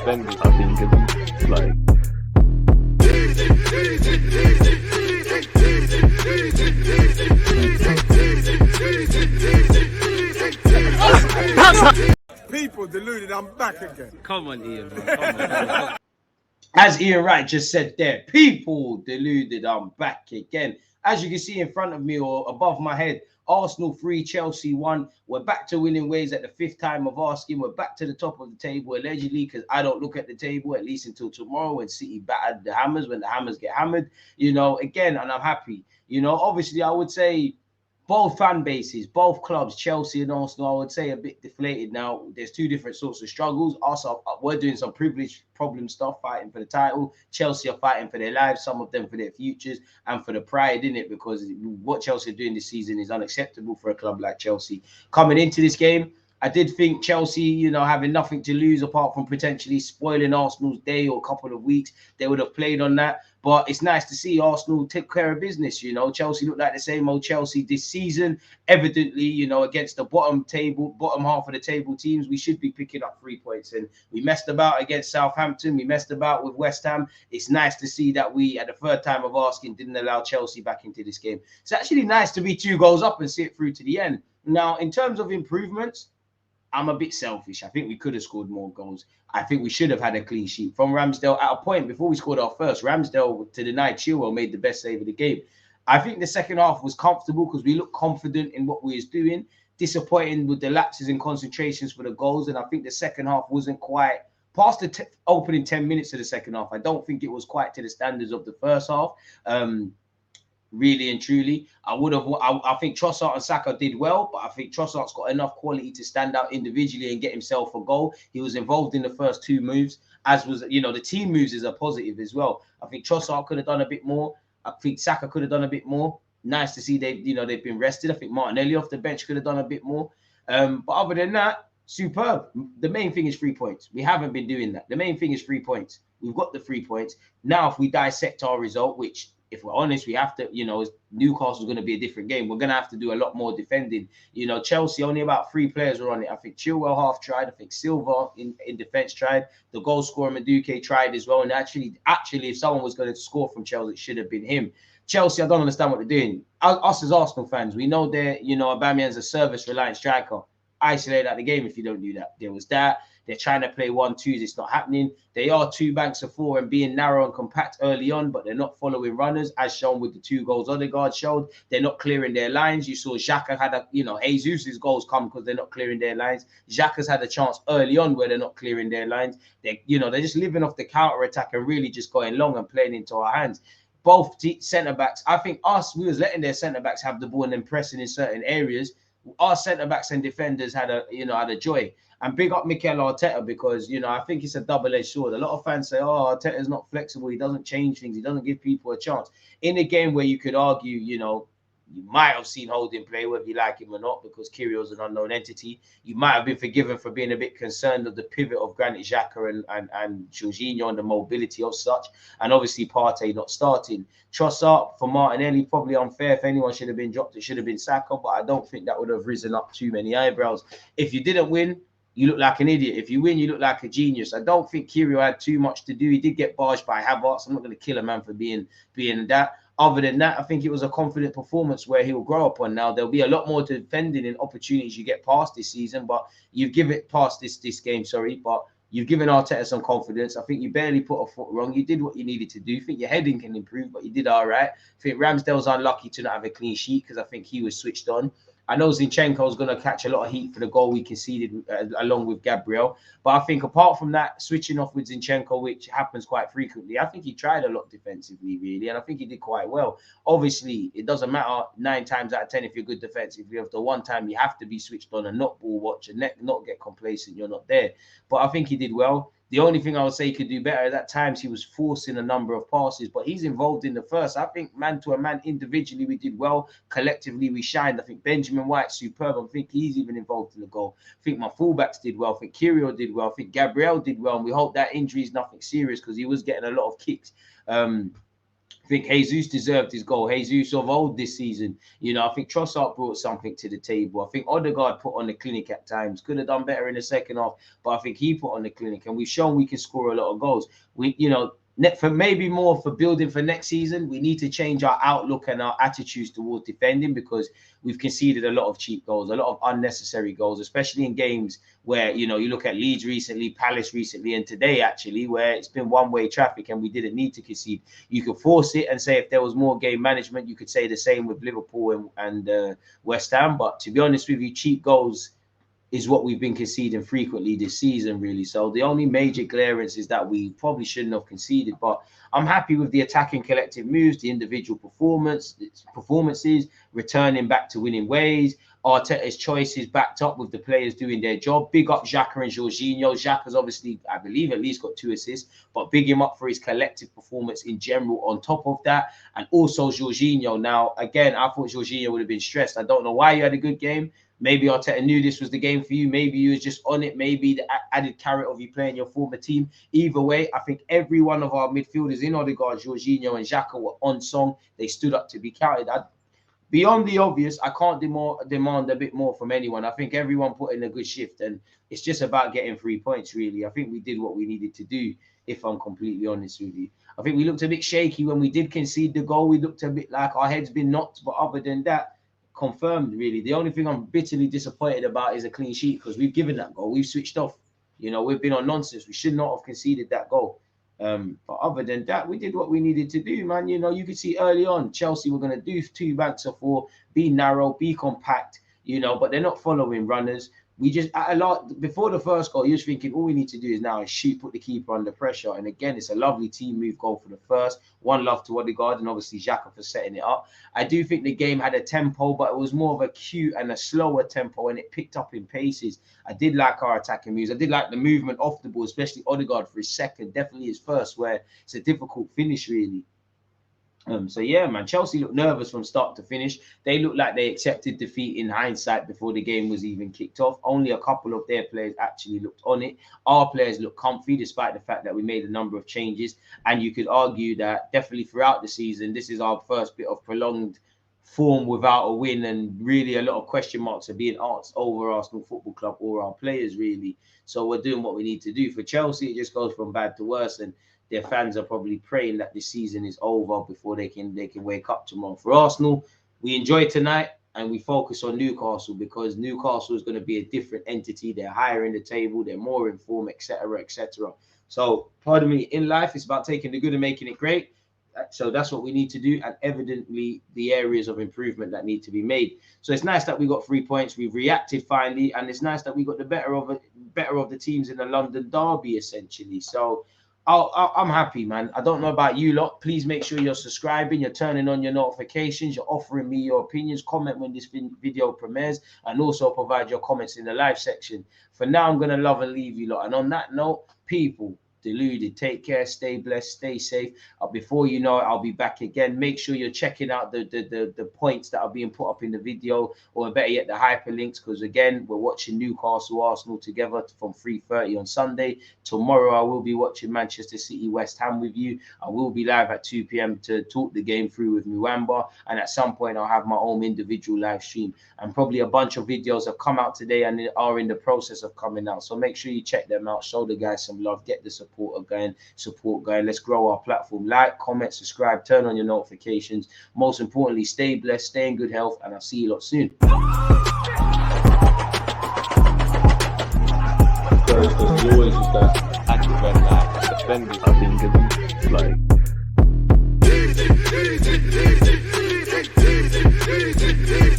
defending. I think it's like. People deluded, I'm back again. Come on, Ian, bro. Come on. As Ian Wright just said there, people deluded, I'm back again. As you can see in front of me or above my head, Arsenal 3, Chelsea 1. We're back to winning ways at the 5th time of asking. We're back to the top of the table, allegedly, because I don't look at the table, at least until tomorrow when City battered the Hammers, when the Hammers get hammered, you know, again, and I'm happy. You know, obviously, I would say both fan bases, both clubs, Chelsea and Arsenal, I would say a bit deflated now. There's two different sorts of struggles. Also, we're doing some privileged problem stuff, fighting for the title. Chelsea are fighting for their lives, some of them for their futures and for the pride in it, because what Chelsea are doing this season is unacceptable for a club like Chelsea. Coming into this game, I did think Chelsea, you know, having nothing to lose apart from potentially spoiling Arsenal's day or a couple of weeks, they would have played on that. But it's nice to see Arsenal take care of business. You know, Chelsea look like the same old Chelsea this season. Evidently, you know, against the bottom half of the table teams, we should be picking up 3 points. And we messed about against Southampton. We messed about with West Ham. It's nice to see that we, at the 3rd time of asking, didn't allow Chelsea back into this game. It's actually nice to be 2 goals up and see it through to the end. Now, in terms of improvements, I'm a bit selfish. I think we could have scored more goals. I think we should have had a clean sheet from Ramsdale at a point before we scored our first. Ramsdale, to deny Chilwell, made the best save of the game. I think the second half was comfortable because we looked confident in what we was doing. Disappointing with the lapses and concentrations for the goals. And I think the second half wasn't quite past the opening 10 minutes of the second half. I don't think it was quite to the standards of the first half. Really and truly, I think Trossard and Saka did well, but I think Trossard's got enough quality to stand out individually and get himself a goal. He was involved in the first 2 moves, as was, you know, the team moves is a positive as well. I think Trossard could have done a bit more. I think Saka could have done a bit more. Nice to see they've been rested. I think Martinelli off the bench could have done a bit more. But other than that, superb. The main thing is 3 points. We haven't been doing that. The main thing is 3 points. We've got the 3 points. Now, if we dissect our result, which, if we're honest, we have to, you know, Newcastle's going to be a different game. We're going to have to do a lot more defending. You know, Chelsea, only about 3 players were on it. I think Chilwell half tried. I think Silva in defense tried. The goal scorer, Madueke, tried as well. And actually, if someone was going to score from Chelsea, it should have been him. Chelsea, I don't understand what they're doing. Us as Arsenal fans, we know they're, you know, Aubameyang's a service-reliant striker. Isolate out the game if you don't do that. There was that. They're trying to play 1-2s. It's not happening. They are 2 banks of 4 and being narrow and compact early on, but they're not following runners, as shown with the 2 goals ODEGAARD showed. They're not clearing their lines. You saw Xhaka had a, you know, Jesus' goals come because they're not clearing their lines. Xhaka's had a chance early on where they're not clearing their lines. They're just living off the counter attack and really just going long and playing into our hands. Both centre backs, I think we was letting their centre backs have the ball and then pressing in certain areas. Our centre backs and defenders had a joy. And big up Mikel Arteta, because, you know, I think it's a double-edged sword. A lot of fans say, oh, Arteta's not flexible. He doesn't change things. He doesn't give people a chance. In a game where you could argue, you know, you might have seen Holding play, whether you like him or not, because Kyrgios is an unknown entity. You might have been forgiven for being a bit concerned of the pivot of Granit Xhaka and Jorginho and the mobility of such. And obviously Partey not starting. Trossard for Martinelli, probably unfair. If anyone should have been dropped, it should have been Saka, but I don't think that would have risen up too many eyebrows. If you didn't win, you look like an idiot. If you win, you look like a genius. I don't think Kyrgios had too much to do. He did get barged by Havertz. I'm not going to kill a man for being that. Other than that, I think it was a confident performance where he'll grow upon. Now, there'll be a lot more defending and opportunities you get past this season, but you've given it past this game, but you've given Arteta some confidence. I think you barely put a foot wrong. You did what you needed to do. I think your heading can improve, but you did all right. I think Ramsdale's unlucky to not have a clean sheet because I think he was switched on. I know Zinchenko's going to catch a lot of heat for the goal we conceded along with Gabriel. But I think apart from that, switching off with Zinchenko, which happens quite frequently, I think he tried a lot defensively, really. And I think he did quite well. Obviously, it doesn't matter 9 times out of 10 if you're good defensively. If the one time you have to be switched on and not ball watch and not get complacent, you're not there. But I think he did well. The only thing I would say he could do better at that times, he was forcing a number of passes, but he's involved in the first. I think man to a man, individually, we did well. Collectively, we shined. I think Benjamin White's superb. I think he's even involved in the goal. I think my fullbacks did well. I think Kyrgios did well. I think Gabriel did well. And we hope that injury is nothing serious because he was getting a lot of kicks. I think Jesus deserved his goal. Jesus of old this season. You know, I think Trossard brought something to the table. I think Odegaard put on the clinic at times. Could have done better in the second half, but I think he put on the clinic, and we've shown we can score a lot of goals. You know, for maybe more for building for next season, we need to change our outlook and our attitudes towards defending, because we've conceded a lot of cheap goals, a lot of unnecessary goals, especially in games where, you know, you look at Leeds recently, Palace recently, and today actually, where it's been one-way traffic and we didn't need to concede. You could force it and say if there was more game management, you could say the same with Liverpool and West Ham. But to be honest with you, cheap goals is what we've been conceding frequently this season, really. So the only major clearance is that we probably shouldn't have conceded. But I'm happy with the attacking collective moves, the individual performances, returning back to winning ways. Arteta's choices backed up with the players doing their job. Big up Xhaka and Jorginho. Xhaka's obviously, I believe, at least got 2 assists, but big him up for his collective performance in general on top of that. And also Jorginho. Now, again, I thought Jorginho would have been stressed. I don't know why you had a good game. Maybe Arteta knew this was the game for you. Maybe you was just on it. Maybe the added carrot of you playing your former team. Either way, I think every one of our midfielders in Odegaard, Jorginho and Xhaka were on song. They stood up to be counted. Beyond the obvious, I can't demand a bit more from anyone. I think everyone put in a good shift, and it's just about getting 3 points, really. I think we did what we needed to do, if I'm completely honest with you. I think we looked a bit shaky when we did concede the goal. We looked a bit like our heads been knocked, but other than that, confirmed, really. The only thing I'm bitterly disappointed about is a clean sheet, because we've given that goal. We've switched off. You know, we've been on nonsense. We should not have conceded that goal. But other than that, we did what we needed to do, man. You know, you could see early on, Chelsea were going to do 2 banks of 4, be narrow, be compact, you know, but they're not following runners. We just, a lot before the first goal, you're just thinking all we need to do is now shoot, put the keeper under pressure. And again, it's a lovely team move goal for the first. One love to Odegaard and obviously Xhaka for setting it up. I do think the game had a tempo, but it was more of a cute and a slower tempo, and it picked up in paces. I did like our attacking moves. I did like the movement off the ball, especially Odegaard for his second, definitely his first, where it's a difficult finish, really. So yeah, man, Chelsea looked nervous from start to finish. They looked like they accepted defeat in hindsight before the game was even kicked off. Only a couple of their players actually looked on it. Our players looked comfy, despite the fact that we made a number of changes. And you could argue that definitely throughout the season, this is our first bit of prolonged form without a win, and really a lot of question marks are being asked over Arsenal Football Club or our players, really. So we're doing what we need to do. For Chelsea, it just goes from bad to worse, and their fans are probably praying that this season is over before they can wake up tomorrow. For Arsenal, we enjoy tonight and we focus on Newcastle, because Newcastle is going to be a different entity. They're higher in the table, they're more in form, etc., etc. So, pardon me, in life, it's about taking the good and making it great. So that's what we need to do, and evidently the areas of improvement that need to be made. So it's nice that we got 3 points. We've reacted finally, and it's nice that we got the better of the teams in the London derby, essentially. So I'm happy, man. I don't know about you lot. Please make sure you're subscribing, you're turning on your notifications, you're offering me your opinions, comment when this video premieres, and also provide your comments in the live section. For now, I'm going to love and leave you lot. And on that note, people, deluded, take care, stay blessed, stay safe. Before you know it, I'll be back again. Make sure you're checking out the points that are being put up in the video, or better yet, the hyperlinks, because again, we're watching Newcastle Arsenal together from 3:30 on Sunday. Tomorrow I will be watching Manchester City West Ham with you. I will be live at 2 p.m. to talk the game through with Muamba, and at some point I'll have my own individual live stream, and probably a bunch of videos have come out today and are in the process of coming out. So make sure you check them out, show the guys some love, get the support going. Let's grow our platform. Like, comment, subscribe, turn on your notifications. Most importantly, stay blessed, stay in good health, and I'll see you lot soon. There's always just that active red light defending. I think it's like